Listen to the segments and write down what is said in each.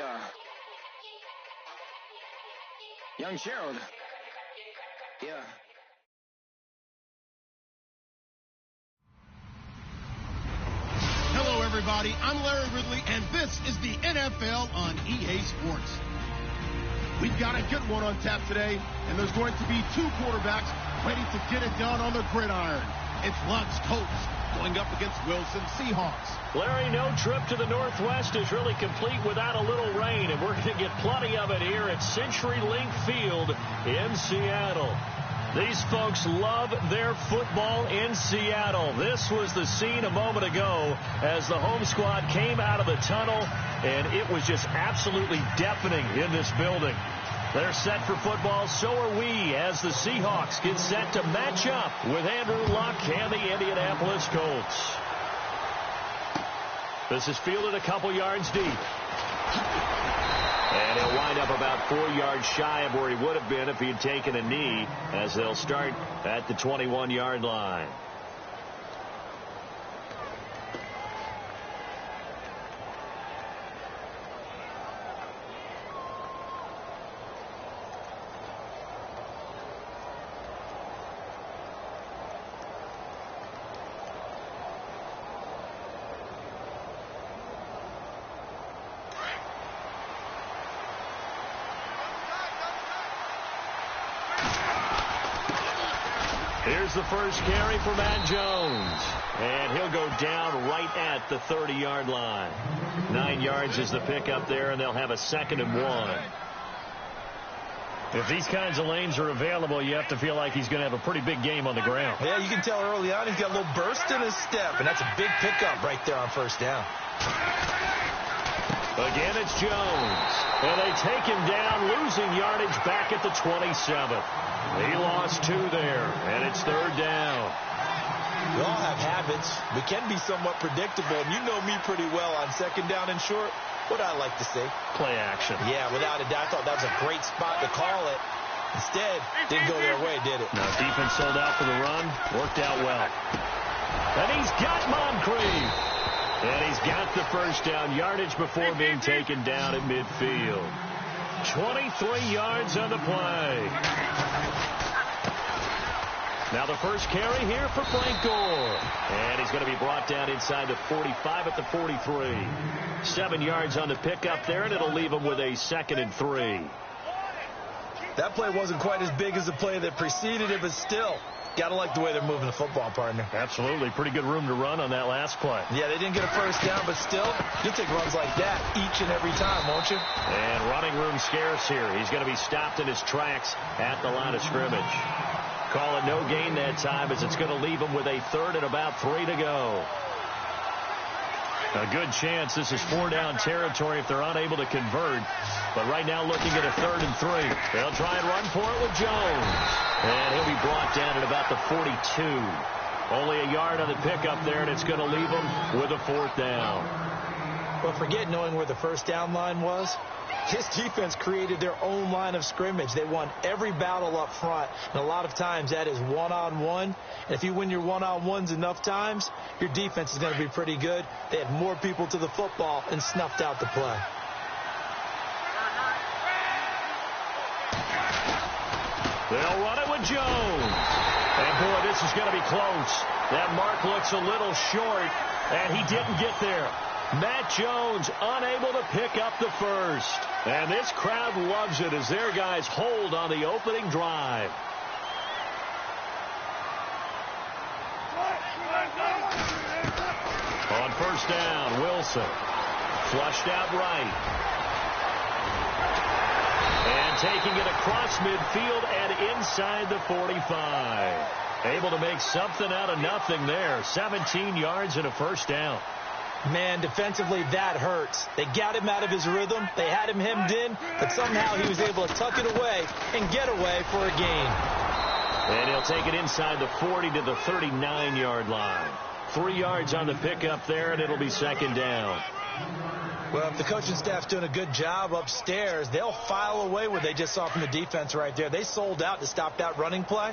Yeah. Young Gerald. Yeah. Hello, everybody. I'm Larry Ridley, and this is the NFL on EA Sports. We've got a good one on tap today, and there's going to be two quarterbacks ready to get it done on the gridiron. It's Luck's Colts going up against Wilson Seahawks. Larry, no trip to the Northwest is really complete without a little rain, and we're going to get plenty of it here at CenturyLink Field in Seattle. These folks love their football in Seattle. This was the scene a moment ago as the home squad came out of the tunnel, and it was just absolutely deafening in this building. They're set for football, so are we, as the Seahawks get set to match up with Andrew Luck and the Indianapolis Colts. This is fielded a couple yards deep. And he'll wind up about 4 yards shy of where he would have been if he had taken a knee, as they'll start at the 21-yard line. Here's the first carry for Matt Jones. And he'll go down right at the 30-yard line. 9 yards is the pickup there, and they'll have a 2nd and 1. If these kinds of lanes are available, you have to feel like he's going to have a pretty big game on the ground. Yeah, you can tell early on he's got a little burst in his step, and that's a big pickup right there on first down. Again, it's Jones. And they take him down, losing yardage back at the 27th. He lost 2 there, and it's 3rd down. We all have habits. We can be somewhat predictable, and you know me pretty well on 2nd down and short. What I like to say? Play action. Yeah, without a doubt. I thought that was a great spot to call it. Instead, didn't go their way, did it? No, defense sold out for the run. Worked out well. And he's got Moncrief. And he's got the first down yardage before being taken down at midfield. 23 yards on the play. Now the first carry here for Frank Gore. And he's going to be brought down inside the 45 at the 43. 7 yards on the pickup there, and it'll leave him with a 2nd and 3. That play wasn't quite as big as the play that preceded it, but still, got to like the way they're moving the football, partner. Absolutely. Pretty good room to run on that last play. Yeah, they didn't get a first down, but still, you'll take runs like that each and every time, won't you? And running room scarce here. He's going to be stopped in his tracks at the line of scrimmage. Call it no gain that time, as it's going to leave him with a 3rd and about 3 to go. A good chance this is 4-down territory if they're unable to convert. But right now looking at a 3rd and 3. They'll try and run for it with Jones. And he'll be brought down at about the 42. Only a yard on the pickup there, and it's going to leave him with a 4th down. Well, forget knowing where the first down line was. His defense created their own line of scrimmage. They won every battle up front, and a lot of times that is one-on-one. And if you win your one-on-ones enough times, your defense is going to be pretty good. They had more people to the football and snuffed out the play. They'll run it with Jones. And, boy, this is going to be close. That mark looks a little short, and he didn't get there. Matt Jones unable to pick up the first. And this crowd loves it as their guys hold on the opening drive. On first down, Wilson. Flushed out right. And taking it across midfield and inside the 45. Able to make something out of nothing there. 17 yards and a first down. Man, defensively, that hurts. They got him out of his rhythm. They had him hemmed in, but somehow he was able to tuck it away and get away for a gain. And he'll take it inside the 40 to the 39-yard line. 3 yards on the pickup there, and it'll be 2nd down. Well, if the coaching staff's doing a good job upstairs, they'll file away what they just saw from the defense right there. They sold out to stop that running play.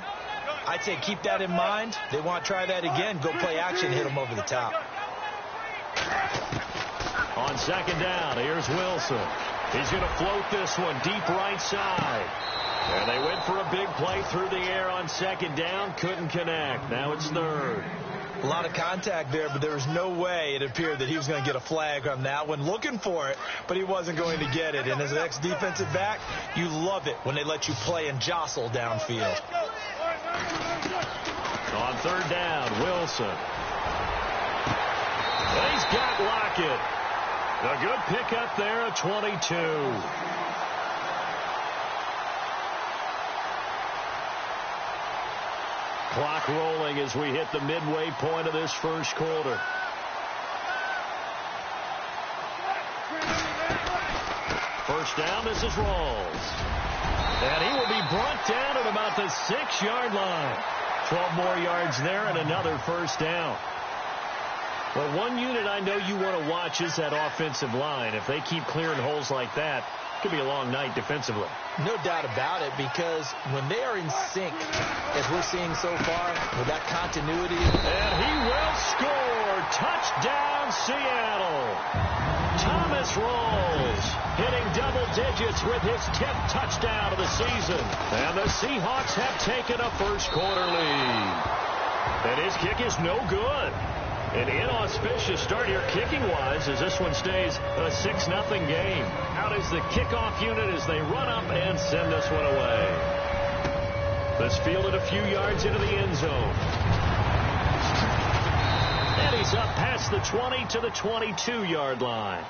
I'd say keep that in mind. They want to try that again. Go play action, hit them over the top. On 2nd down, here's Wilson. He's going to float this one deep right side. And they went for a big play through the air on second down. Couldn't connect. Now it's third. A lot of contact there, but there was no way it appeared that he was going to get a flag on that one. Looking for it, but he wasn't going to get it. And as an ex-defensive back, you love it when they let you play and jostle downfield. On third down, Wilson. And he's got Lockett. A good pickup there at 22. Clock rolling as we hit the midway point of this first quarter. First down, this is Rawls. And he will be brought down at about the 6-yard line. 12 more yards there and another first down. Well, one unit I know you want to watch is that offensive line. If they keep clearing holes like that, it could be a long night defensively. No doubt about it, because when they are in sync, as we're seeing so far, with that continuity. And he will score. Touchdown, Seattle. Thomas Rawls hitting double digits with his 10th touchdown of the season. And the Seahawks have taken a first quarter lead. And his kick is no good. An inauspicious start here kicking-wise as this one stays a 6-0 game. Out is the kickoff unit as they run up and send this one away. This fielded a few yards into the end zone. And he's up past the 20 to the 22-yard line.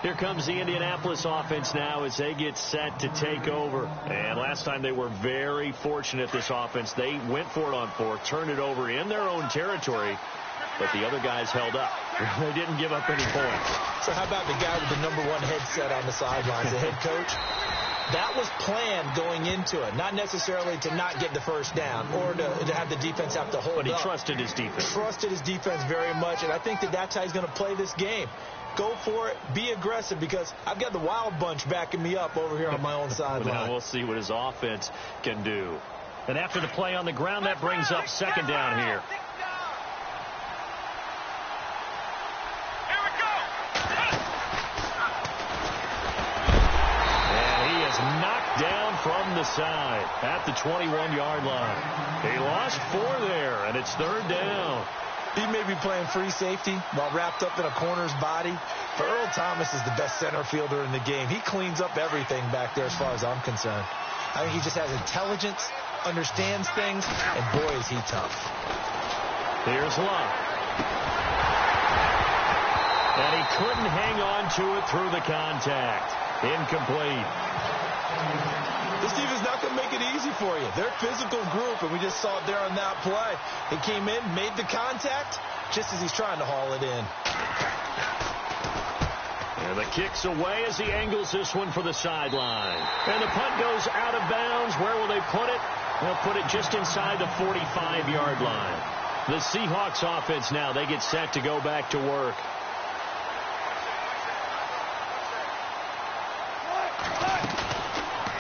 Here comes the Indianapolis offense now as they get set to take over. And last time they were very fortunate, this offense. They went for it on fourth, turned it over in their own territory. But the other guys held up. They didn't give up any points. So how about the guy with the #1 headset on the sidelines, the head coach? That was planned going into it. Not necessarily to not get the first down or to have the defense have to hold up. But he trusted his defense. Trusted his defense very much, and I think that that's how he's going to play this game. Go for it. Be aggressive, because I've got the wild bunch backing me up over here on my own sideline. Now we'll see what his offense can do. And after the play on the ground, that brings up second down here. Knocked down from the side at the 21-yard line. He lost 4 there, and it's third down. He may be playing free safety while wrapped up in a corner's body, but Earl Thomas is the best center fielder in the game. He cleans up everything back there as far as I'm concerned. I think he just has intelligence, understands things, and boy, is he tough. Here's Luck. And he couldn't hang on to it through the contact. Incomplete. This defense is not going to make it easy for you. They're a physical group, and we just saw it there on that play. He came in, made the contact, just as he's trying to haul it in. And the kick's away as he angles this one for the sideline. And the punt goes out of bounds. Where will they put it? They'll put it just inside the 45-yard line. The Seahawks offense now, they get set to go back to work.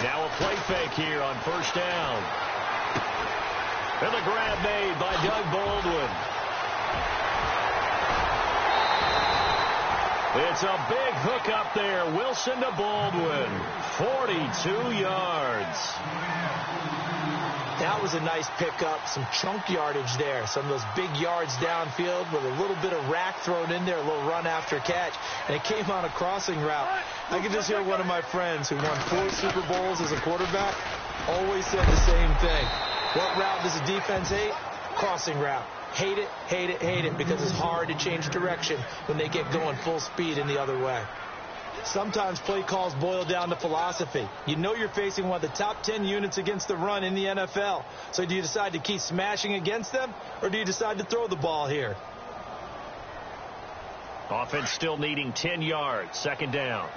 Now a play fake here on first down. And the grab made by Doug Baldwin. It's a big hook up there. Wilson to Baldwin. 42 yards. That was a nice pickup. Some chunk yardage there. Some of those big yards downfield with a little bit of rack thrown in there, a little run after catch. And it came on a crossing route. I can just hear one of my friends who won 4 Super Bowls as a quarterback always said the same thing. What route does the defense hate? Crossing route. Hate it, hate it, hate it, because it's hard to change direction when they get going full speed in the other way. Sometimes play calls boil down to philosophy. You know you're facing one of the top 10 units against the run in the NFL. So do you decide to keep smashing against them, or do you decide to throw the ball here? Offense still needing 10 yards. Second down.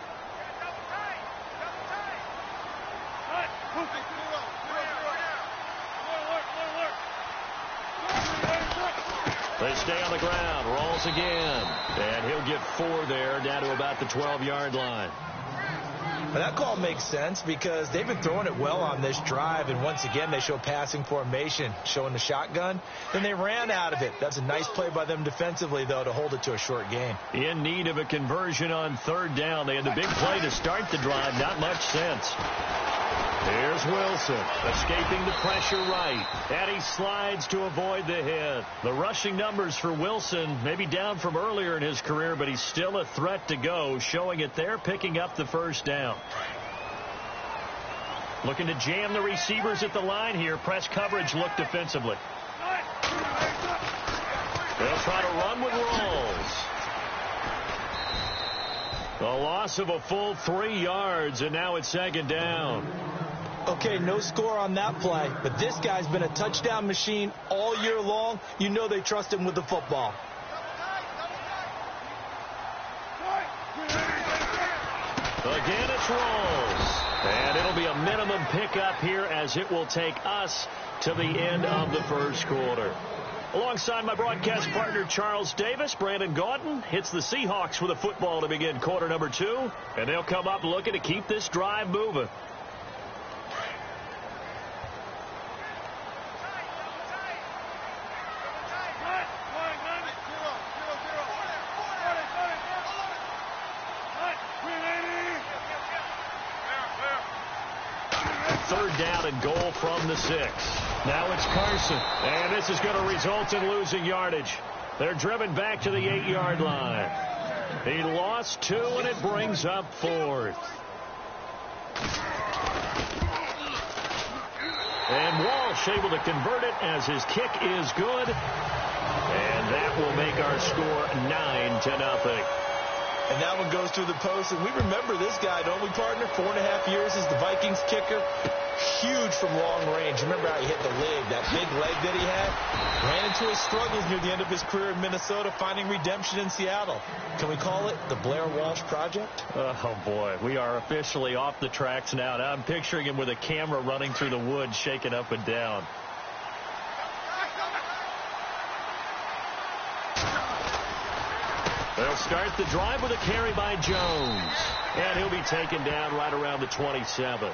They stay on the ground. Rolls again. And he'll get 4 there, down to about the 12-yard line. Well, that call makes sense because they've been throwing it well on this drive, and once again they show passing formation, showing the shotgun. Then they ran out of it. That's a nice play by them defensively, though, to hold it to a short game. In need of a conversion on third down. They had the big play to start the drive. Not much sense. Here's Wilson, escaping the pressure right, and he slides to avoid the hit. The rushing numbers for Wilson maybe down from earlier in his career, but he's still a threat to go, showing it there, picking up the first down. Looking to jam the receivers at the line here. Press coverage look defensively. They'll try to run with Rolls. The loss of a full 3 yards, and now it's second down. Okay, no score on that play, but this guy's been a touchdown machine all year long. You know they trust him with the football. Again, it's Rolls. And it'll be a minimum pickup here as it will take us to the end of the first quarter. Alongside my broadcast partner, Charles Davis, Brandon Gaudin hits the Seahawks with a football to begin quarter number 2. And they'll come up looking to keep this drive moving. Third down and goal from the 6. Now it's Carson. And this is going to result in losing yardage. They're driven back to the 8-yard line. He lost 2, and it brings up 4th. And Walsh able to convert it as his kick is good. And that will make our score 9-0. And that one goes through the post. And we remember this guy, don't we, partner? 4.5 years as the Vikings kicker. Huge from long range. Remember how he hit the leg, that big leg that he had? Ran into his struggles near the end of his career in Minnesota, finding redemption in Seattle. Can we call it the Blair Walsh Project? Oh, boy. We are officially off the tracks now. Now I'm picturing him with a camera running through the woods, shaking up and down. They'll start the drive with a carry by Jones. And he'll be taken down right around the 27.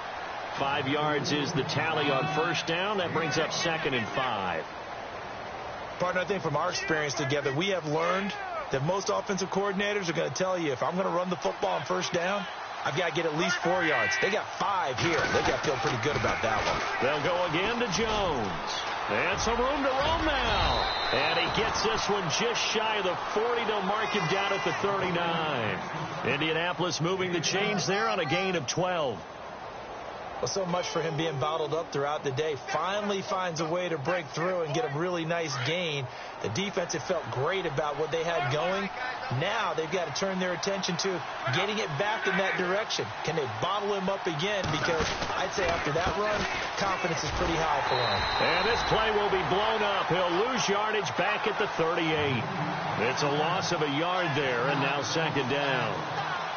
5 yards is the tally on first down. That brings up 2nd and 5. Partner, I think from our experience together, we have learned that most offensive coordinators are going to tell you, if I'm going to run the football on first down, I've got to get at least 4 yards. They got 5 here. They got to feel pretty good about that one. They'll go again to Jones. And some room to roam now. And he gets this one just shy of the 40. They'll mark him down at the 39. Indianapolis moving the chains there on a gain of 12. Well, so much for him being bottled up throughout the day. Finally finds a way to break through and get a really nice gain. The defense had felt great about what they had going. Now they've got to turn their attention to getting it back in that direction. Can they bottle him up again? Because I'd say after that run, confidence is pretty high for him. And this play will be blown up. He'll lose yardage back at the 38. It's a loss of a yard there, and now second down.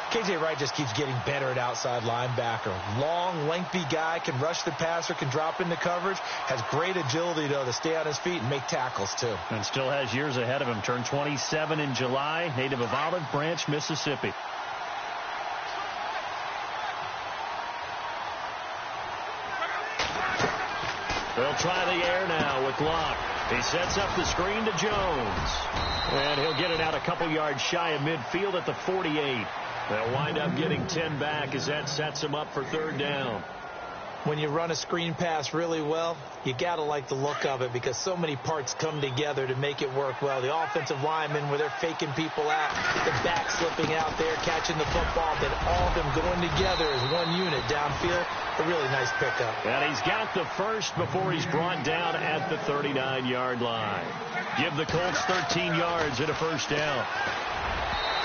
KJ Wright just keeps getting better at outside linebacker. Long, lengthy guy, can rush the passer, can drop into coverage, has great agility, though, to stay on his feet and make tackles, too. And still has years ahead of him. Turned 27 in July, native of Olive Branch, Mississippi. They'll try the air now with Locke. He sets up the screen to Jones. And he'll get it out a couple yards shy of midfield at the 48. They'll wind up getting 10 back as that sets them up for third down. When you run a screen pass really well, you got to like the look of it because so many parts come together to make it work well. The offensive linemen, where they're faking people out, the back slipping out there, catching the football, then all of them going together as one unit downfield. A really nice pickup. And he's got the first before he's brought down at the 39-yard line. Give the Colts 13 yards and a first down.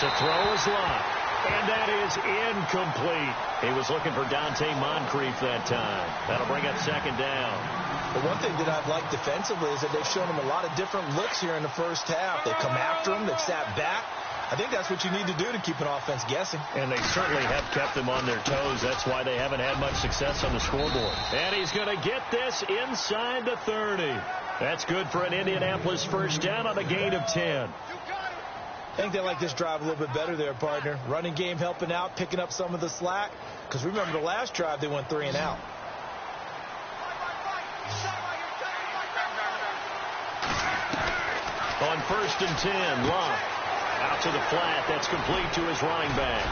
To throw is Locke. And that is incomplete. He was looking for Dante Moncrief that time. That'll bring up second down. But one thing that I've liked defensively is that they've shown him a lot of different looks here in the first half. They've come after him. They've sat back. I think that's what you need to do to keep an offense guessing. And they certainly have kept them on their toes. That's why they haven't had much success on the scoreboard. And he's going to get this inside the 30. That's good for an Indianapolis first down on a gain of 10. I think they like this drive a little bit better there, partner. Running game helping out, picking up some of the slack. Because remember the last drive, they went 3 and out. On 1st and 10, Locke out to the flat. That's complete to his running back.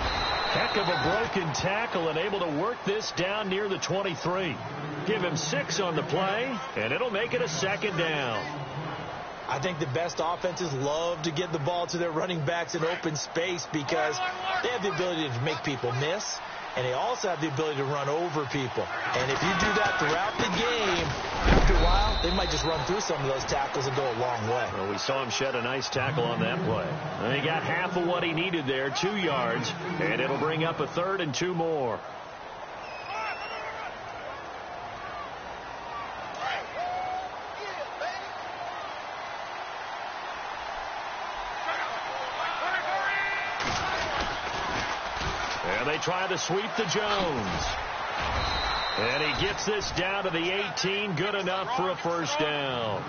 Heck of a broken tackle and able to work this down near the 23. Give him 6 on the play, and it'll make it a 2nd down. I think the best offenses love to get the ball to their running backs in open space because they have the ability to make people miss, and they also have the ability to run over people. And if you do that throughout the game, after a while, they might just run through some of those tackles and go a long way. Well, we saw him shed a nice tackle on that play. And he got half of what he needed there, 2 yards, and it'll bring up a 3rd and 2 more. And they try to sweep to Jones. And he gets this down to the 18. Good enough for a 1st down.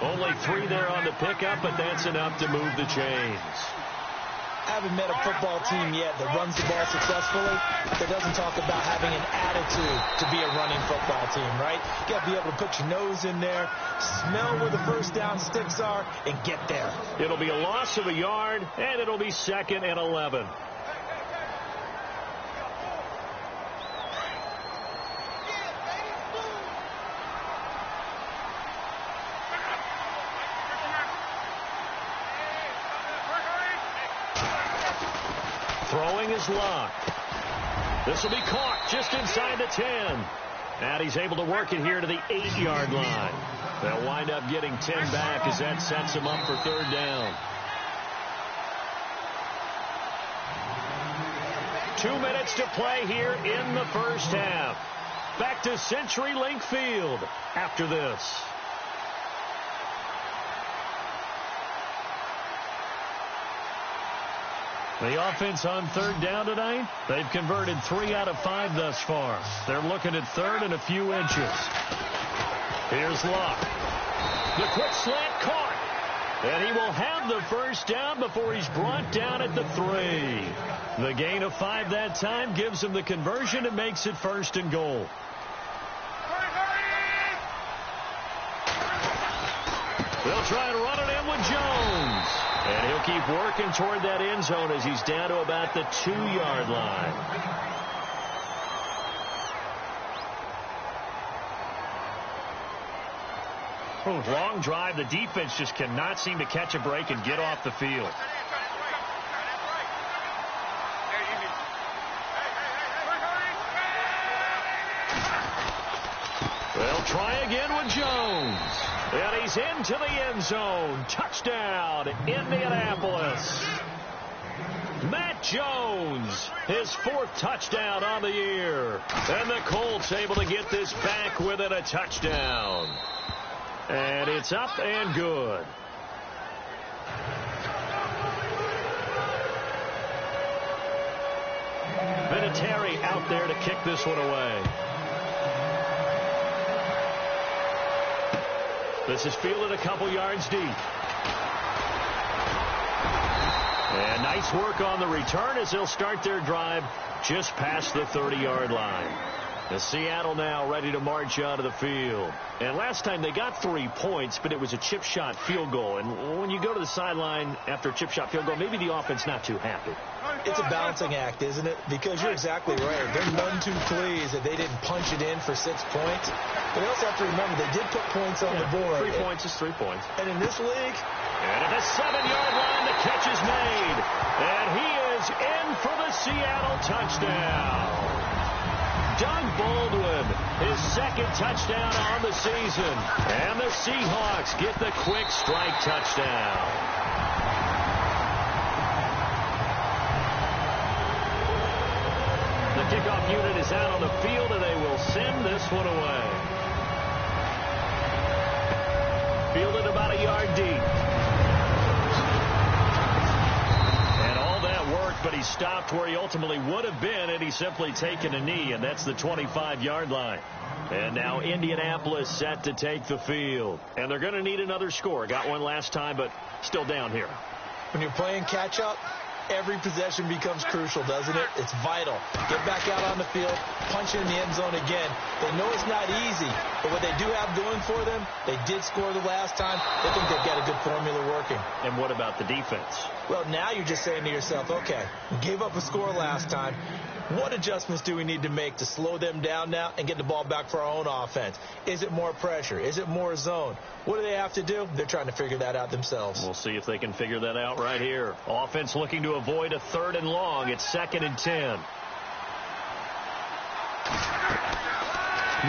Only 3 there on the pickup, but that's enough to move the chains. I haven't met a football team yet that runs the ball successfully that doesn't talk about having an attitude to be a running football team, right? You got to be able to put your nose in there, smell where the 1st down sticks are, and get there. It'll be a loss of a yard, and it'll be 2nd and 11. Throwing is Locke. This will be caught just inside the 10. And he's able to work it here to the 8-yard line. They'll wind up getting 10 back as that sets him up for 3rd down. 2 minutes to play here in the 1st half. Back to CenturyLink Field after this. The offense on 3rd down tonight, they've converted 3 out of 5 thus far. They're looking at 3rd and a few inches. Here's Locke. The quick slant caught. And he will have the 1st down before he's brought down at the 3. The gain of 5 that time gives him the conversion and makes it 1st and goal. They'll try and run it in with Jones. And he'll keep working toward that end zone as he's down to about the 2-yard line. Long drive. The defense just cannot seem to catch a break and get off the field. They'll try again with Jones. And he's into the end zone. Touchdown, Indianapolis. Matt Jones, his 4th touchdown on the year. And the Colts able to get this back within a touchdown. And it's up and good. Vinatieri out there to kick this one away. This is fielded a couple yards deep. And nice work on the return as they'll start their drive just past the 30-yard line. The Seattle now ready to march out of the field. And last time they got 3 points, but it was a chip shot field goal. And when you go to the sideline after a chip shot field goal, maybe the offense not too happy. It's a balancing act, isn't it? Because you're exactly right. They're none too pleased that they didn't punch it in for 6 points. But they also have to remember they did put points on the board. 3 points is 3 points. And in this league, and at the 7-yard line, the catch is made. And he is in for the Seattle touchdown. Doug Baldwin, his 2nd touchdown on the season. And the Seahawks get the quick strike touchdown. The kickoff unit is out on the field, and they will send this one away. Fielded about a yard deep. And all that worked, but he stopped where he ultimately would have been had he simply taken a knee, and that's the 25-yard line. And now Indianapolis set to take the field. And they're going to need another score. Got one last time, but still down here. When you're playing catch-up, every possession becomes crucial, doesn't it? It's vital. Get back out on the field, punch in the end zone again. They know it's not easy, but what they do have going for them, they did score the last time. They think they've got a good formula working. And what about the defense? Well, now you're just saying to yourself, okay, we gave up a score last time. What adjustments do we need to make to slow them down now and get the ball back for our own offense? Is it more pressure? Is it more zone? What do they have to do? They're trying to figure that out themselves. We'll see if they can figure that out right here. Offense looking to avoid a 3rd and long. It's 2nd and 10.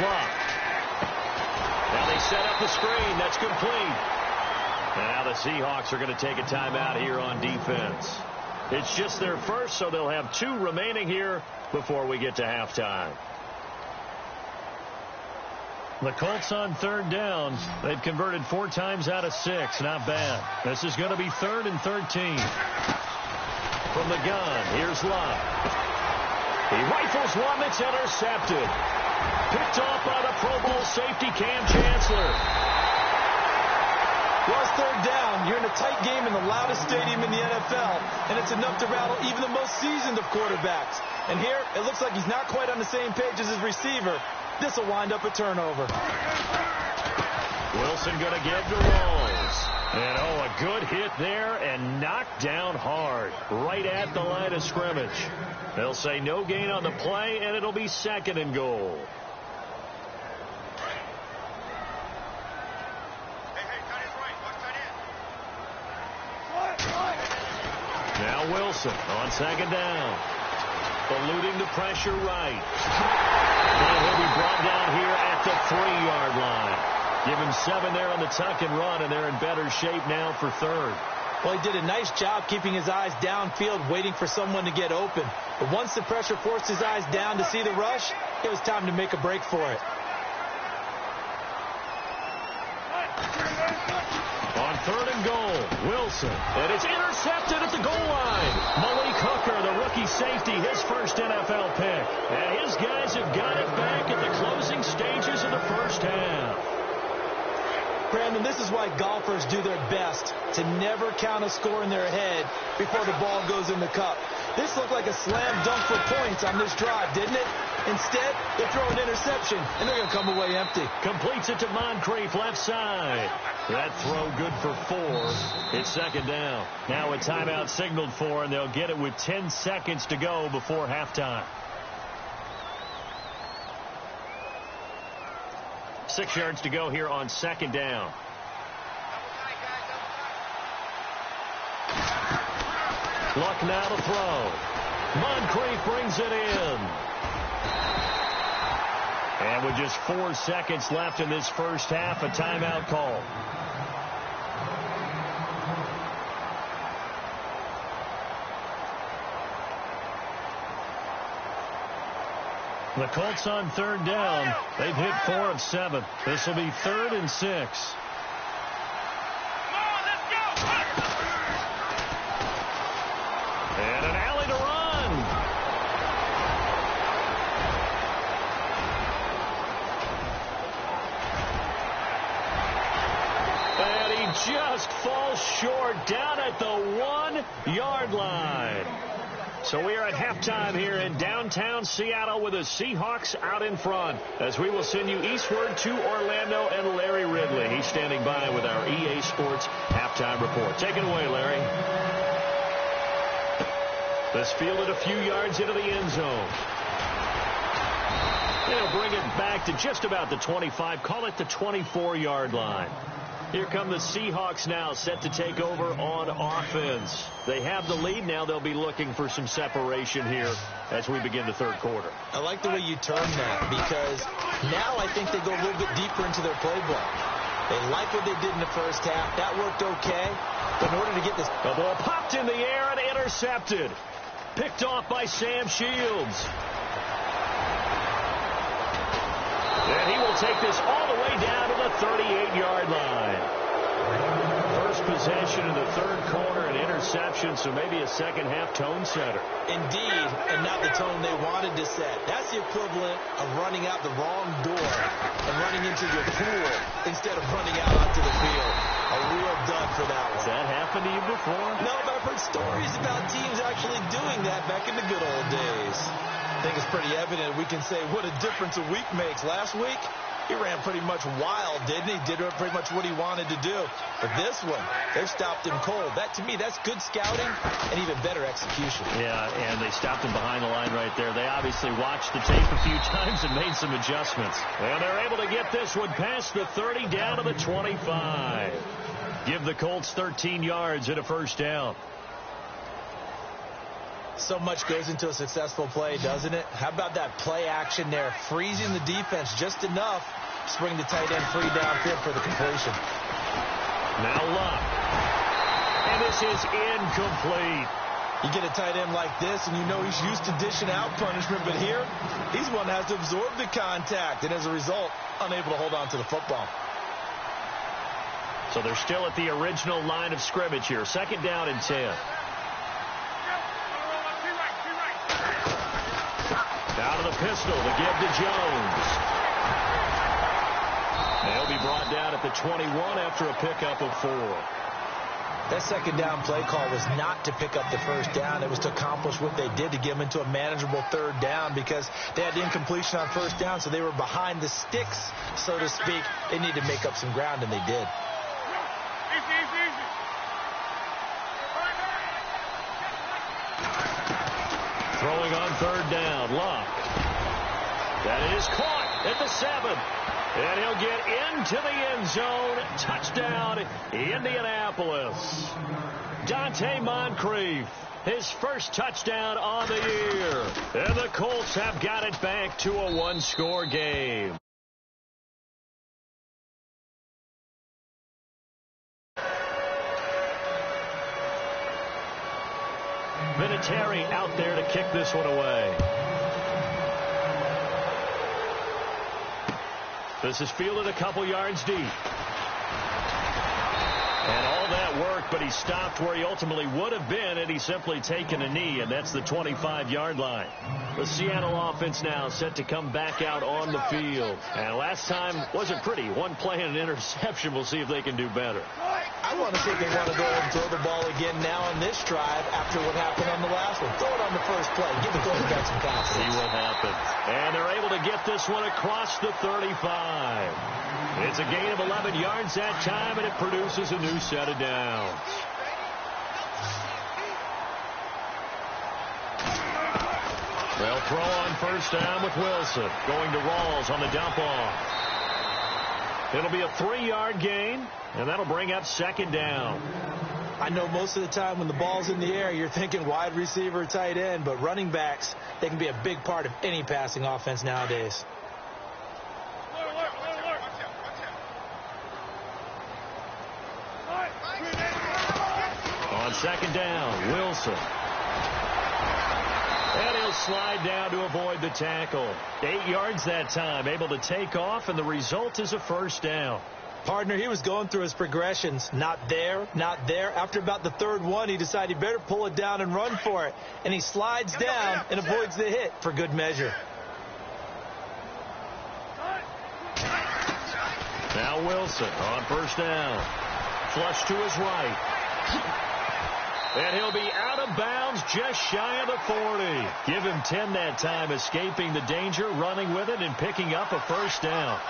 Love. Now they set up the screen. That's complete. Now the Seahawks are going to take a timeout here on defense. It's just their first, so they'll have 2 remaining here before we get to halftime. The Colts on 3rd down. They've converted 4 times out of 6. Not bad. This is going to be 3rd and 13. From the gun, here's Love. He rifles one that's intercepted. Picked off by the Pro Bowl safety Cam Chancellor. Well, it's 3rd down. You're in a tight game in the loudest stadium in the NFL, and it's enough to rattle even the most seasoned of quarterbacks. And here, it looks like he's not quite on the same page as his receiver. This will wind up a turnover. Wilson going to get the rolls. And, a good hit there and knocked down hard right at the line of scrimmage. They'll say no gain on the play, and it'll be 2nd and goal. Now Wilson on 2nd down. Eluding the pressure right. And he'll be brought down here at the 3-yard line. Give him 7 there on the tuck and run, and they're in better shape now for 3rd. Well, he did a nice job keeping his eyes downfield, waiting for someone to get open. But once the pressure forced his eyes down to see the rush, it was time to make a break for it. On 3rd and goal, Wilson. And it's intercepted at the goal line. Malik Hooker, the rookie safety, his first NFL pick. And his guys have got it back at the closing stages of the first half. Brandon, this is why golfers do their best to never count a score in their head before the ball goes in the cup. This looked like a slam dunk for points on this drive, didn't it? Instead, they throw an interception, and they're going to come away empty. Completes it to Moncrief, left side. That throw good for 4. It's 2nd down. Now a timeout signaled for, and they'll get it with 10 seconds to go before halftime. 6 yards to go here on 2nd down. Luck now to throw. Moncrief brings it in. And with just 4 seconds left in this first half, a timeout call. The Colts on 3rd down. They've hit 4 of 7. This will be 3rd and 6. And an alley to run. And he just falls short down at the 1-yard line. So we are at halftime here in downtown Seattle with the Seahawks out in front, as we will send you eastward to Orlando and Larry Ridley. He's standing by with our EA Sports halftime report. Take it away, Larry. This fielded a few yards into the end zone. They'll bring it back to just about the 25, call it the 24-yard line. Here come the Seahawks now, set to take over on offense. They have the lead. Now they'll be looking for some separation here as we begin the 3rd quarter. I like the way you term that, because now I think they go a little bit deeper into their playbook. They like what they did in the first half. That worked okay. But in order to get this... The ball popped in the air and intercepted. Picked off by Sam Shields. And he will take this all the way down to the 38-yard line. First possession in the 3rd quarter, an interception, so maybe a second-half tone setter. Indeed, and not the tone they wanted to set. That's the equivalent of running out the wrong door and running into your pool instead of running out onto the field. A real dud for that one. Has that happened to you before? No, but I've heard stories about teams actually doing that back in the good old days. I think it's pretty evident we can say what a difference a week makes. Last week, he ran pretty much wild, didn't he? Did pretty much what he wanted to do. But this one, they've stopped him cold. That, to me, that's good scouting and even better execution. Yeah, and they stopped him behind the line right there. They obviously watched the tape a few times and made some adjustments. And they're able to get this one past the 30 down to the 25. Give the Colts 13 yards and a first down. So much goes into a successful play, doesn't it? How about that play action there? Freezing the defense just enough to bring the tight end free downfield for the completion. Now Luck. And this is incomplete. You get a tight end like this, and you know he's used to dishing out punishment, but here, he's one that has to absorb the contact, and as a result, unable to hold on to the football. So they're still at the original line of scrimmage here. Second down and 10. Out of the pistol to give to Jones. They'll be brought down at the 21 after a pickup of 4. That second down play call was not to pick up the first down. It was to accomplish what they did, to get them into a manageable third down, because they had the incompletion on first down, so they were behind the sticks, so to speak. They needed to make up some ground, and they did. Throwing on third down, Luck. That is caught at the 7. And he'll get into the end zone. Touchdown, Indianapolis. Dante Moncrief, his first touchdown on the year. And the Colts have got it back to a one-score game. Vinatieri out there to kick this one away. This is fielded a couple yards deep. And all that work, but he stopped where he ultimately would have been had he simply taken a knee, and that's the 25-yard line. The Seattle offense now set to come back out on the field. And last time wasn't pretty. One play and an interception. We'll see if they can do better. I want to see if they want to go and throw the ball again now on this drive after what happened on the last one. Throw it on the first play. Give the quarterback some confidence. See what happens. And they're able to get this one across the 35. It's a gain of 11 yards that time, and it produces a new set of downs. They'll throw on first down with Wilson. Going to Rawls on the dump off. It'll be a 3-yard gain, and that'll bring up second down. I know most of the time when the ball's in the air, you're thinking wide receiver, tight end, but running backs, they can be a big part of any passing offense nowadays. On second down, Wilson. And he'll slide down to avoid the tackle. 8 yards that time, able to take off, and the result is a first down. Partner, he was going through his progressions. Not there, not there. After about the third one, he decided he better pull it down and run for it. And he slides down and avoids the hit for good measure. Now Wilson on first down. Flush to his right. And he'll be out of bounds just shy of the 40. Give him 10 that time, escaping the danger, running with it, and picking up a first down.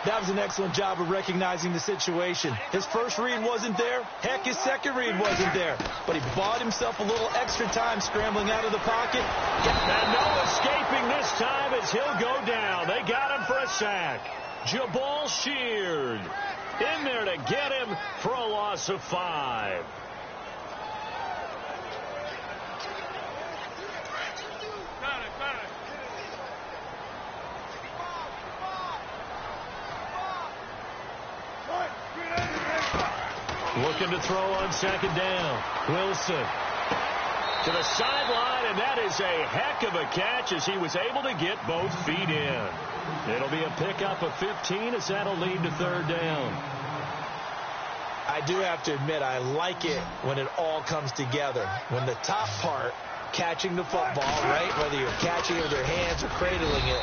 That was an excellent job of recognizing the situation. His first read wasn't there. Heck, his second read wasn't there. But he bought himself a little extra time scrambling out of the pocket. And no escaping this time as he'll go down. They got him for a sack. Jabal Sheard in there to get him for a loss of 5. Looking to throw on second down. Wilson to the sideline, and that is a heck of a catch as he was able to get both feet in. It'll be a pickup of 15 as that'll lead to third down. I do have to admit, I like it when it all comes together. When the top part, catching the football, right, whether you're catching it with your hands or cradling it,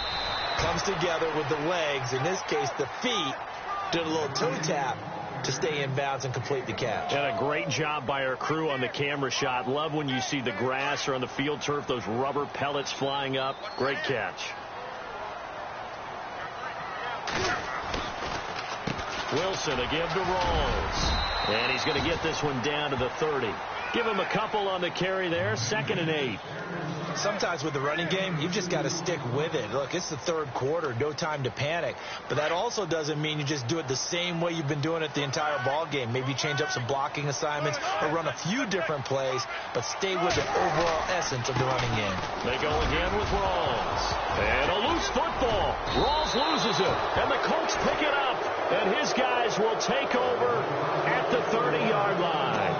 comes together with the legs. In this case, the feet, did a little toe tap. to stay in bounds and complete the catch. And a great job by our crew on the camera shot. Love when you see the grass or on the field turf, those rubber pellets flying up. Great catch. Wilson, a give to Rawls. And he's going to get this one down to the 30. Give him a couple on the carry there. 2nd and 8. Sometimes with the running game, you've just got to stick with it. Look, it's the third quarter, no time to panic. But that also doesn't mean you just do it the same way you've been doing it the entire ball game. Maybe change up some blocking assignments or run a few different plays, but stay with the overall essence of the running game. They go again with Rawls. And a loose football. Rawls loses it, and the Colts pick it up. And his guys will take over at the 30-yard line.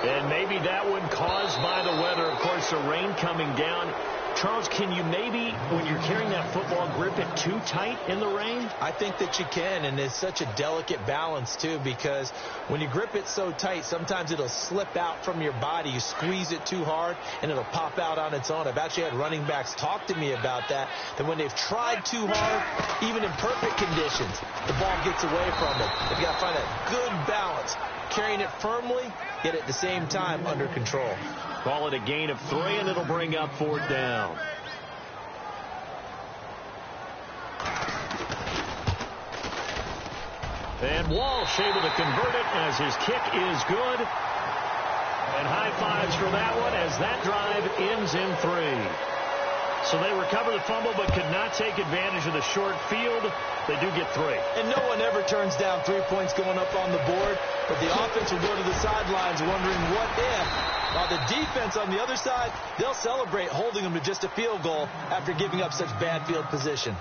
And maybe that one caused by the weather. Of course, the rain coming down. Charles, can you maybe, when you're carrying that football, grip it too tight in the rain? I think that you can, and it's such a delicate balance, too, because when you grip it so tight, sometimes it'll slip out from your body. You squeeze it too hard, and it'll pop out on its own. I've actually had running backs talk to me about that when they've tried too hard, even in perfect conditions, the ball gets away from them. They've got to find that good balance, carrying it firmly, yet at the same time under control. Call it a gain of 3, and it'll bring up 4th down. And Walsh able to convert it as his kick is good. And high fives for that one as that drive ends in 3. So they recover the fumble but could not take advantage of the short field. They do get 3. And no one ever turns down 3 points going up on the board, but the offense will go to the sidelines wondering what if. While the defense on the other side, they'll celebrate holding them to just a field goal after giving up such bad field position.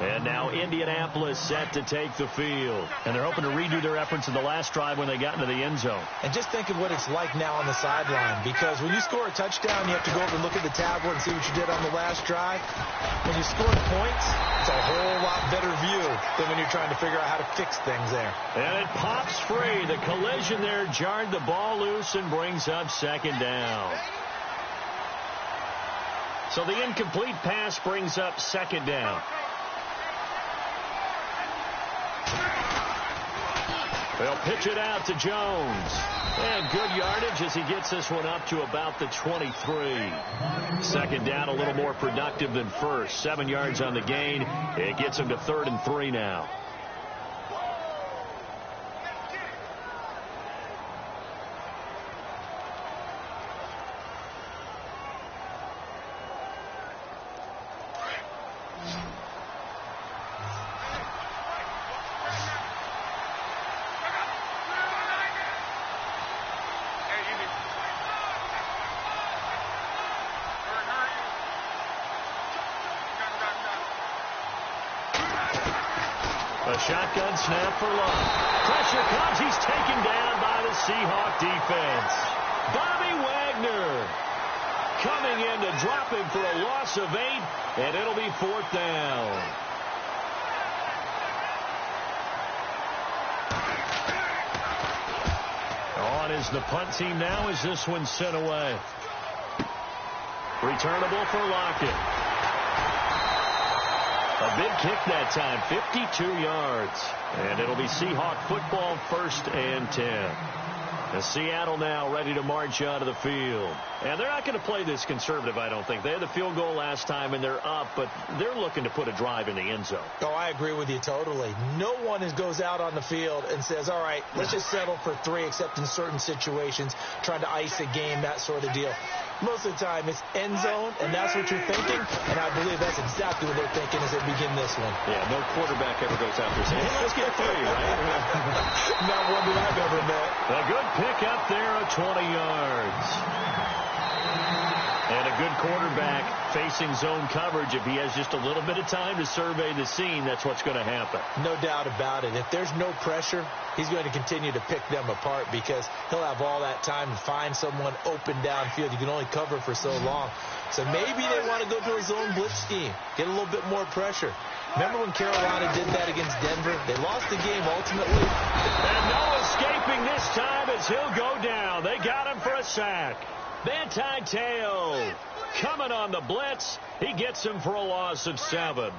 And now Indianapolis set to take the field. And they're hoping to redo their efforts in the last drive when they got into the end zone. And just think of what it's like now on the sideline, because when you score a touchdown, you have to go over and look at the tablet and see what you did on the last drive. When you score points, it's a whole lot better view than when you're trying to figure out how to fix things there. And it pops free. The collision there jarred the ball loose and brings up 2nd down. So the incomplete pass brings up 2nd down. They'll pitch it out to Jones. And good yardage as he gets this one up to about the 23. 2nd down, a little more productive than first. 7 yards on the gain. It gets him to 3rd and 3 now. A shotgun snap for Love. Pressure comes. He's taken down by the Seahawk defense. Bobby Wagner coming in to drop him for a loss of 8, and it'll be 4th down. On is the punt team now as this one's sent away. Returnable for Lockett. A big kick that time, 52 yards. And it'll be Seahawk football, 1st and 10. And Seattle now ready to march out of the field. And they're not going to play this conservative, I don't think. They had the field goal last time, and they're up, but they're looking to put a drive in the end zone. Oh, I agree with you totally. No one goes out on the field and says, all right, let's just settle for 3, except in certain situations, trying to ice a game, that sort of deal. Most of the time, it's end zone, and that's what you're thinking, and I believe that's exactly what they're thinking as they begin this one. Yeah, no quarterback ever goes out there saying, hey, let's get 3, right? Not one that I've ever met. A good pick up there of 20 yards. And a good quarterback facing zone coverage. If he has just a little bit of time to survey the scene, that's what's going to happen. No doubt about it. If there's no pressure, he's going to continue to pick them apart because he'll have all that time to find someone open downfield. You can only cover for so long. So maybe they want to go to a zone blitz scheme, get a little bit more pressure. Remember when Carolina did that against Denver? They lost the game ultimately. And no escaping this time as he'll go down. They got him for a sack. Manti Te'o coming on the blitz. He gets him for a loss of 7.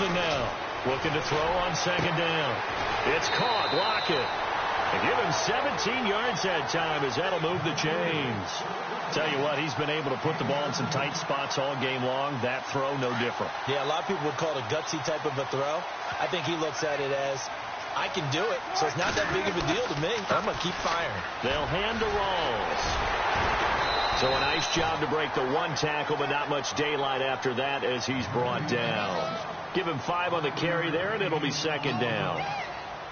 Wilson now, looking to throw on second down. It's caught. Lockett. And give him 17 yards that time as that'll move the chains. Tell you what, he's been able to put the ball in some tight spots all game long. That throw, no different. Yeah, a lot of people would call it a gutsy type of a throw. I think he looks at it as, I can do it, so it's not that big of a deal to me. I'm going to keep firing. They'll hand to Rawls. So a nice job to break the one tackle, but not much daylight after that as he's brought down. Give him 5 on the carry there, and it'll be second down.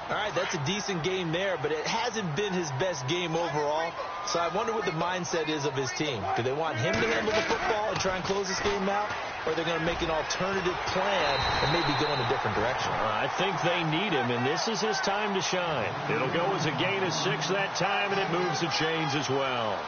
All right, that's a decent game there, but it hasn't been his best game overall. So I wonder what the mindset is of his team. Do they want him to handle the football and try and close this game out? Or are they going to make an alternative plan and maybe go in a different direction? I think they need him, and this is his time to shine. It'll go as a gain of 6 that time, and it moves the chains as well.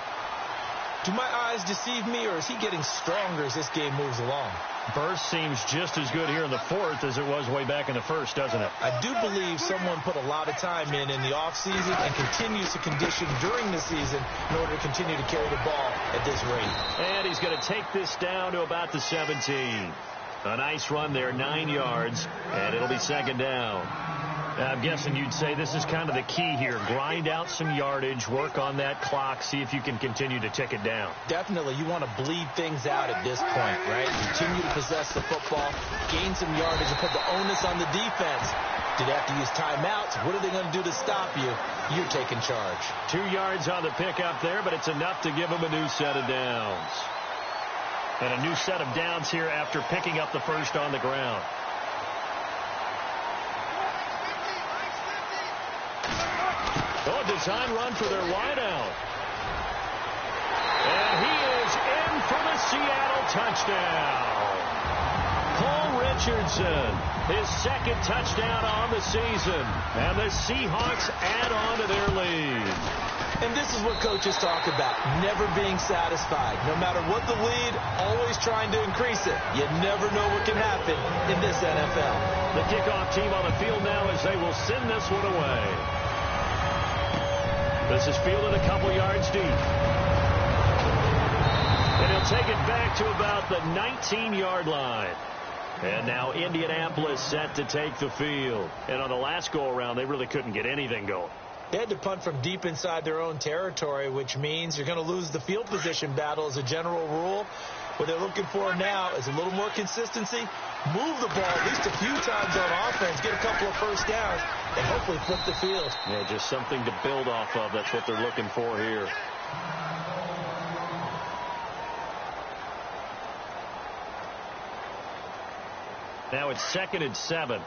Do my eyes deceive me, or is he getting stronger as this game moves along? Burst seems just as good here in the fourth as it was way back in the first, doesn't it? I do believe someone put a lot of time in the offseason and continues to condition during the season in order to continue to carry the ball at this rate. And he's going to take this down to about the 17. A nice run there, 9 yards, and it'll be second down. I'm guessing you'd say this is kind of the key here. Grind out some yardage, work on that clock, see if you can continue to tick it down. Definitely. You want to bleed things out at this point, right? Continue to possess the football, gain some yardage, and put the onus on the defense. Do they have to use timeouts? What are they going to do to stop you? You're taking charge. 2 yards on the pickup there, but it's enough to give them a new set of downs. And a new set of downs here after picking up the first on the ground. Oh, design run for their wideout. And he is in for the Seattle touchdown. Cole Richardson, his second touchdown on the season. And the Seahawks add on to their lead. And this is what coaches talk about, never being satisfied. No matter what the lead, always trying to increase it. You never know what can happen in this NFL. The kickoff team on the field now as they will send this one away. This is fielded a couple yards deep. And he'll take it back to about the 19-yard line. And now Indianapolis set to take the field. And on the last go-around, they really couldn't get anything going. They had to punt from deep inside their own territory, which means you're going to lose the field position battle as a general rule. What they're looking for now is a little more consistency, move the ball at least a few times on offense, get a couple of first downs, and hopefully flip the field. Yeah, just something to build off of. That's what they're looking for here. Now it's 2nd and 7.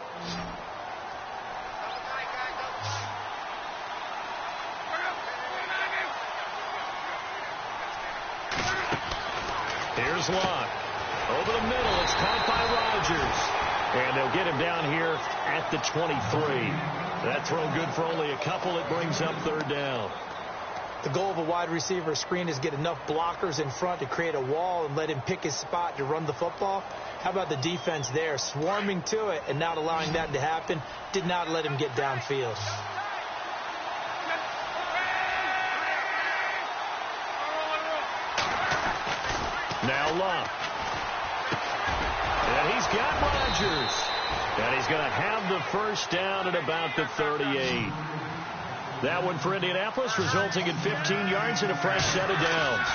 Here's Locke. Over the middle, it's caught by Rodgers. And they'll get him down here at the 23. That throw good for only a couple. It brings up 3rd down. The goal of a wide receiver screen is get enough blockers in front to create a wall and let him pick his spot to run the football. How about the defense there, swarming to it and not allowing that to happen? Did not let him get downfield. Now Locke. And he's got Rodgers. And he's going to have the first down at about the 38. That one for Indianapolis, resulting in 15 yards and a fresh set of downs.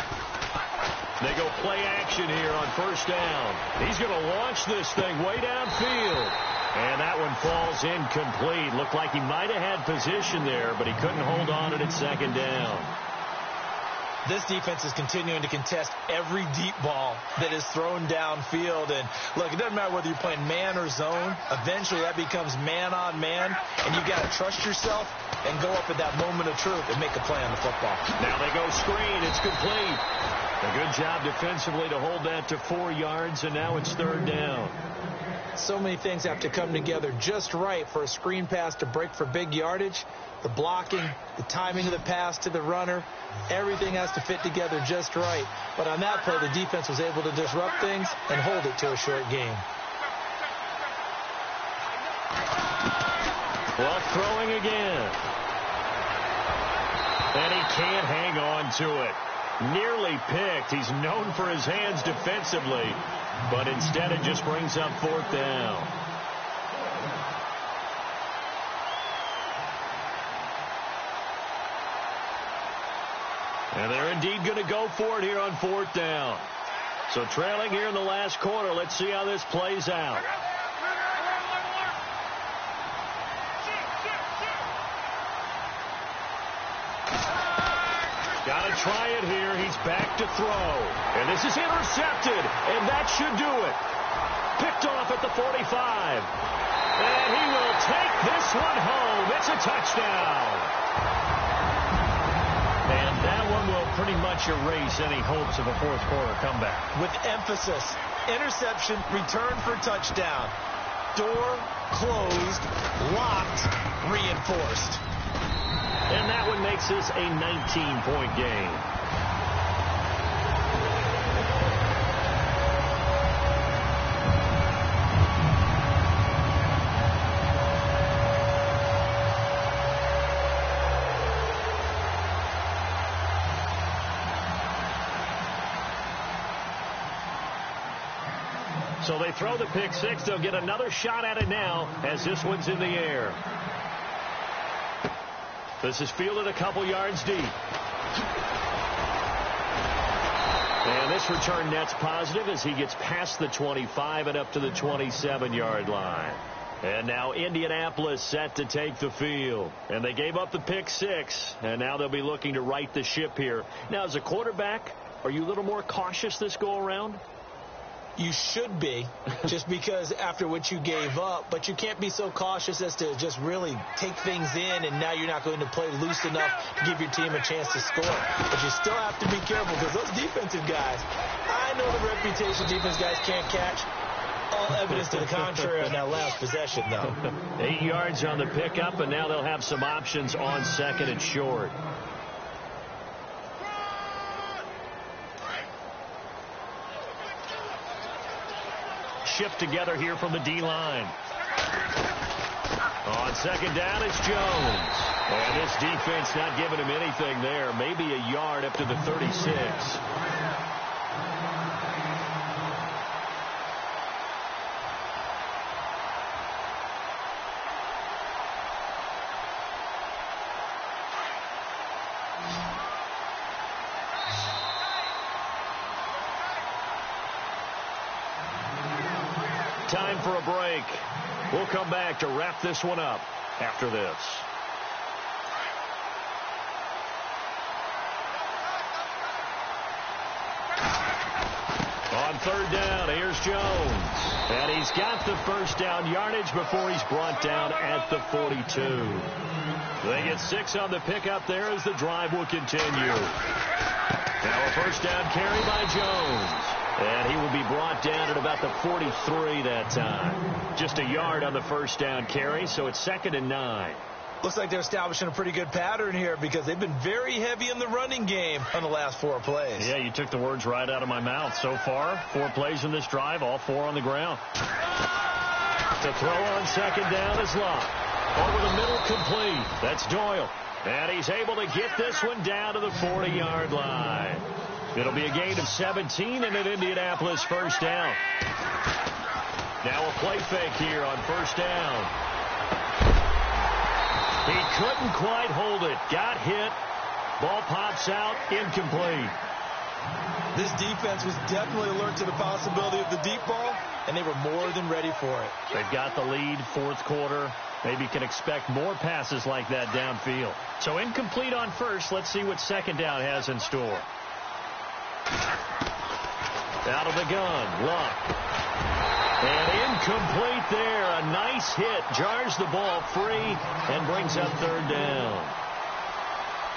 They go play action here on first down. He's going to launch this thing way downfield. And that one falls incomplete. Looked like he might have had position there, but he couldn't hold on to it at second down. This defense is continuing to contest every deep ball that is thrown downfield. And, look, it doesn't matter whether you're playing man or zone. Eventually, that becomes man on man, and you've got to trust yourself and go up at that moment of truth and make a play on the football. Now they go screen. It's complete. A good job defensively to hold that to 4 yards, and now it's 3rd down. So many things have to come together just right for a screen pass to break for big yardage. The blocking, the timing of the pass to the runner, everything has to fit together just right. But on that play, the defense was able to disrupt things and hold it to a short game. Well, throwing again. And he can't hang on to it. Nearly picked. He's known for his hands defensively, but instead it just brings up 4th down. And they're indeed going to go for it here on 4th down. So trailing here in the last quarter. Let's see how this plays out. Got to try it here. He's back to throw. And this is intercepted. And that should do it. Picked off at the 45. And he will take this one home. It's a touchdown. And that one will pretty much erase any hopes of a fourth quarter comeback. With emphasis. Interception, return for touchdown. Door closed, locked, reinforced. And that one makes this a 19-point game. So they throw the pick six. They'll get another shot at it now as this one's in the air. This is fielded a couple yards deep. And this return net's positive as he gets past the 25 and up to the 27-yard line. And now Indianapolis set to take the field. And they gave up the pick six. And now they'll be looking to right the ship here. Now, as a quarterback, are you a little more cautious this go around? You should be, just because after what you gave up. But you can't be so cautious as to just really take things in, and now you're not going to play loose enough to give your team a chance to score. But you still have to be careful because those defensive guys, I know the reputation defense guys can't catch. All evidence to the contrary on that last possession, though. 8 yards on the pickup, and now they'll have some options on second and short. Shift together here from the D-line. On second down, it's Jones. And this defense not giving him anything there. Maybe a yard up to the 36. Time for a break. We'll come back to wrap this one up after this. On third down, here's Jones. And he's got the first down yardage before he's brought down at the 42. They get 6 on the pickup there as the drive will continue. Now a first down carry by Jones. And he will be brought down at about the 43 that time. Just a yard on the first down carry, so it's 2nd and 9. Looks like they're establishing a pretty good pattern here because they've been very heavy in the running game on the last 4 plays. Yeah, you took the words right out of my mouth. So far, 4 plays in this drive, all 4 on the ground. To throw on second down is Locke. Over the middle, complete. That's Doyle. And he's able to get this one down to the 40-yard line. It'll be a gain of 17 and an Indianapolis first down. Now a play fake here on first down. He couldn't quite hold it. Got hit. Ball pops out. Incomplete. This defense was definitely alert to the possibility of the deep ball, and they were more than ready for it. They've got the lead, fourth quarter. Maybe can expect more passes like that downfield. So incomplete on first. Let's see what second down has in store. Out of the gun, Luck. And incomplete there. A nice hit. Jars the ball free and brings up third down.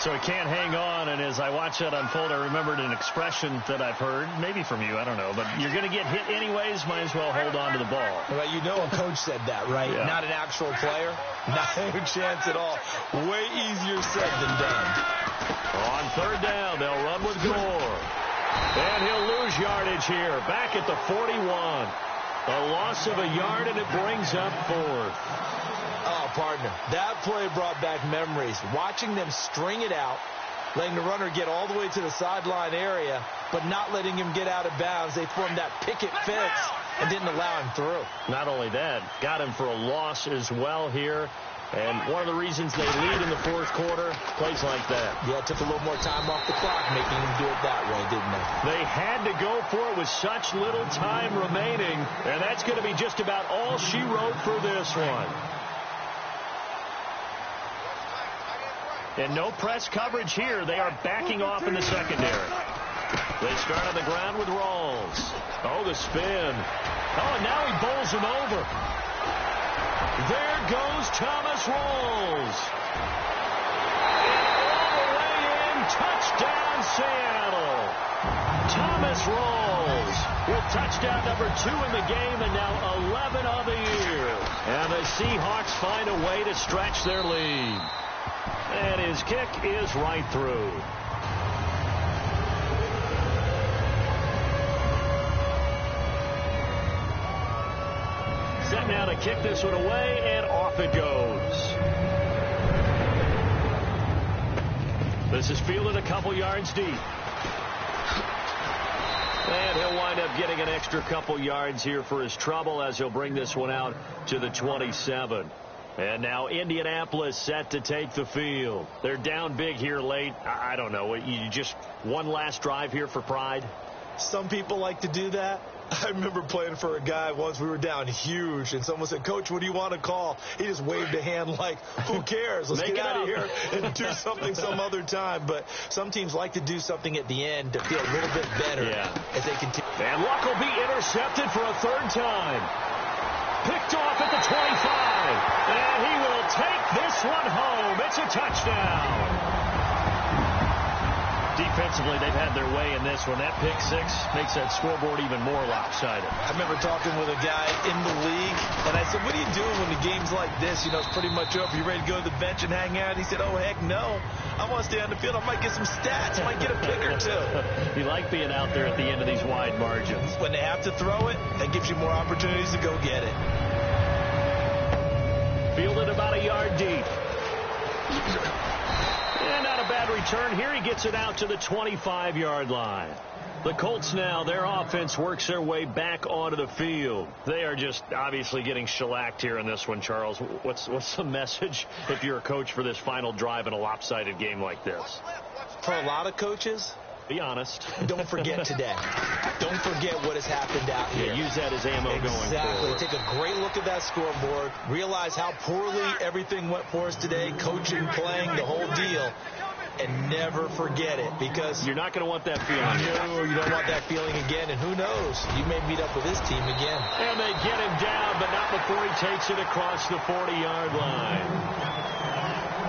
So he can't hang on, and as I watch that unfold, I remembered an expression that I've heard, maybe from you, I don't know, but you're going to get hit anyways, might as well hold on to the ball. Well, you know a coach said that, right? Yeah. Not an actual player. Not a chance at all. Way easier said than done. On third down, they'll run with Gore. And he'll lose yardage here, back at the 41. A loss of a yard, and it brings up fourth. Oh, partner, that play brought back memories. Watching them string it out, letting the runner get all the way to the sideline area, but not letting him get out of bounds. They formed that picket fence and didn't allow him through. Not only that, got him for a loss as well here. And one of the reasons they lead in the fourth quarter, plays like that. Yeah, it took a little more time off the clock, making them do it that way, didn't they? They had to go for it with such little time remaining, and that's going to be just about all she wrote for this one. And no press coverage here. They are backing off in the secondary. They start on the ground with Rawls. Oh, the spin. Oh, and now he bowls him over. There goes Thomas Rawls. And all the way in, touchdown Seattle. Thomas Rawls with touchdown number 2 in the game and now 11 of the year. And the Seahawks find a way to stretch their lead. And his kick is right through. Set now to kick this one away, and off it goes. This is fielded a couple yards deep. And he'll wind up getting an extra couple yards here for his trouble as he'll bring this one out to the 27. And now Indianapolis set to take the field. They're down big here late. I don't know. You just one last drive here for pride? Some people like to do that. I remember playing for a guy once. We were down huge, and someone said, "Coach, what do you want to call?" He just waved a hand like, who cares? Let's get out of here and do something some other time. But some teams like to do something at the end to feel a little bit better as they continue. And Luck will be intercepted for a third time. Picked off at the 25. And he will take this one home. It's a touchdown. Defensively, they've had their way in this one. That pick six makes that scoreboard even more lopsided. I remember talking with a guy in the league, and I said, what are you doing when the game's like this? You know, it's pretty much over. You ready to go to the bench and hang out? He said, oh, heck no. I want to stay on the field. I might get some stats. I might get a pick or two. You like being out there at the end of these wide margins. When they have to throw it, that gives you more opportunities to go get it. Fielded about a yard deep. And not a bad return here. He gets it out to the 25-yard line. The Colts now, their offense works their way back onto the field. They are just obviously getting shellacked here in this one, Charles. What's the message if you're a coach for this final drive in a lopsided game like this? For a lot of coaches, be honest. Don't forget today. Don't forget what has happened out here. Yeah, use that as ammo going forward. Exactly. Take a great look at that scoreboard. Realize how poorly everything went for us today. Coaching, playing, the whole deal. And never forget it, because you're not going to want that feeling. No, you don't want that feeling again. And who knows? You may meet up with this team again. And they get him down, but not before he takes it across the 40-yard line.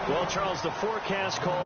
Well, Charles, the forecast call.